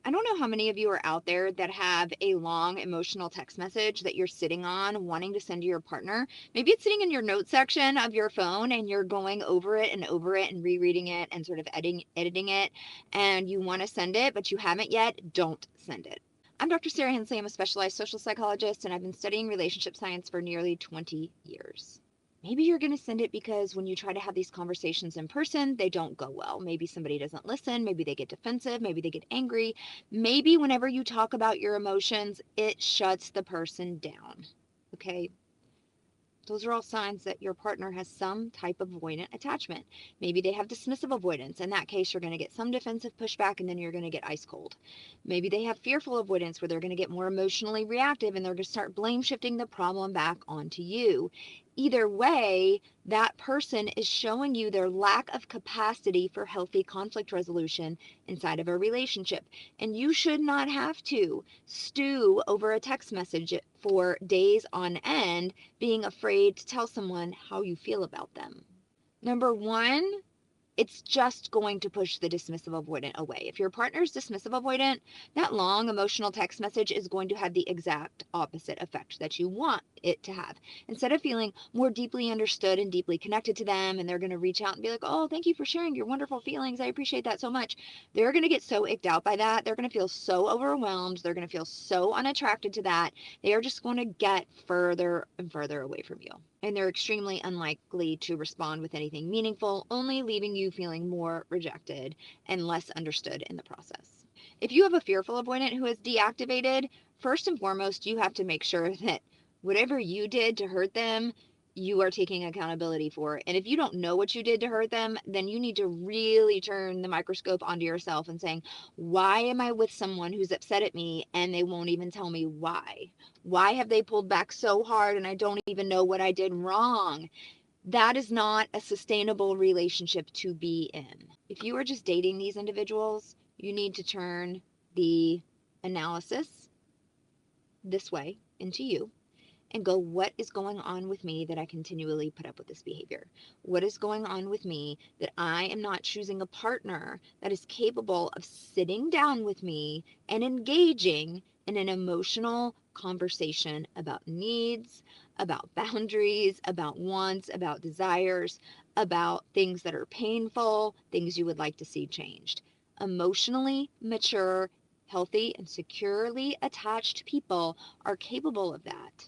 I don't know how many of you are out there that have a long emotional text message that you're sitting on wanting to send to your partner. Maybe it's sitting in your notes section of your phone and you're going over it and rereading it and sort of editing it, and you want to send it, but you haven't yet. Don't send it. I'm Dr. Sarah Hensley. I'm a specialized social psychologist, and I've been studying relationship science for nearly 20 years. Maybe you're going to send it because when you try to have these conversations in person, they don't go well. Maybe somebody doesn't listen. Maybe they get defensive. Maybe they get angry. Maybe whenever you talk about your emotions, it shuts the person down. Okay? Those are all signs that your partner has some type of avoidant attachment. Maybe they have dismissive avoidance. In that case, you're going to get some defensive pushback and then you're going to get ice cold. Maybe they have fearful avoidance where they're going to get more emotionally reactive and they're going to start blame shifting the problem back onto you. Either way, that person is showing you their lack of capacity for healthy conflict resolution inside of a relationship. And you should not have to stew over a text message for days on end, being afraid to tell someone how you feel about them. Number one, it's just going to push the dismissive avoidant away. If your partner's dismissive avoidant, that long emotional text message is going to have the exact opposite effect that you want it to have. Instead of feeling more deeply understood and deeply connected to them, and they're going to reach out and be like, oh, thank you for sharing your wonderful feelings. I appreciate that so much. They're going to get so icked out by that. They're going to feel so overwhelmed. They're going to feel so unattracted to that. They are just going to get further and further away from you. And they're extremely unlikely to respond with anything meaningful, only leaving you feeling more rejected and less understood in the process. If you have a fearful avoidant who is deactivated, first and foremost, you have to make sure that whatever you did to hurt them, you are taking accountability for. And if you don't know what you did to hurt them, then you need to really turn the microscope onto yourself and saying, why am I with someone who's upset at me and they won't even tell me why? Why have they pulled back so hard and I don't even know what I did wrong? That is not a sustainable relationship to be in. If you are just dating these individuals, you need to turn the analysis this way into you and go, what is going on with me that I continually put up with this behavior? What is going on with me that I am not choosing a partner that is capable of sitting down with me and engaging in an emotional conversation about needs, about boundaries, about wants, about desires, about things that are painful, things you would like to see changed. Emotionally mature, healthy, and securely attached people are capable of that.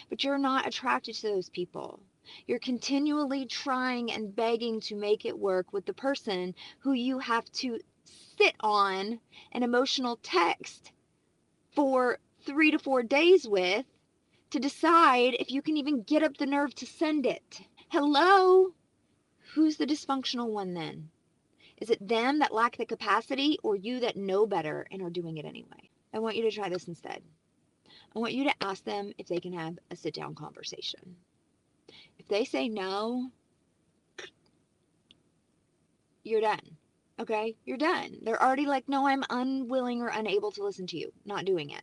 But you're not attracted to those people. You're continually trying and begging to make it work with the person who you have to sit on an emotional text for 3 to 4 days with to decide if you can even get up the nerve to send it. Hello? Who's the dysfunctional one then? Is it them that lack the capacity or you that know better and are doing it anyway? I want you to try this instead. I want you to ask them if they can have a sit-down conversation. If they say no, you're done. Okay? You're done. They're already like, no, I'm unwilling or unable to listen to you. Not doing it.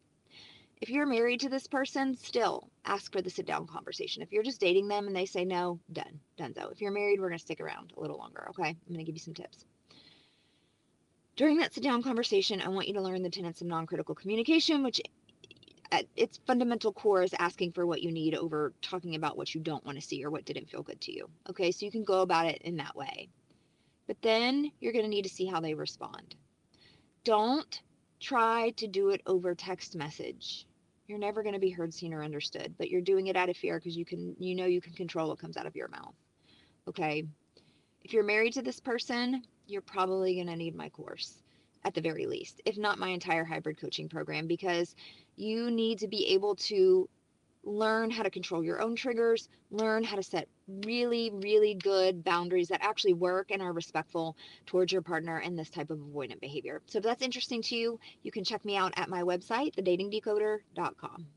If you're married to this person, still ask for the sit-down conversation. If you're just dating them and they say no, done. Donezo. If you're married, we're going to stick around a little longer. Okay? I'm going to give you some tips. During that sit-down conversation, I want you to learn the tenets of non-critical communication, which at its fundamental core is asking for what you need over talking about what you don't want to see or what didn't feel good to you. Okay, so you can go about it in that way. But then you're going to need to see how they respond. Don't try to do it over text message. You're never going to be heard, seen, or understood, but you're doing it out of fear because you know you can control what comes out of your mouth. Okay? If you're married to this person, you're probably going to need my course at the very least, if not my entire hybrid coaching program, because you need to be able to learn how to control your own triggers, learn how to set really, really good boundaries that actually work and are respectful towards your partner and this type of avoidant behavior. So if that's interesting to you, you can check me out at my website, thedatingdecoder.com.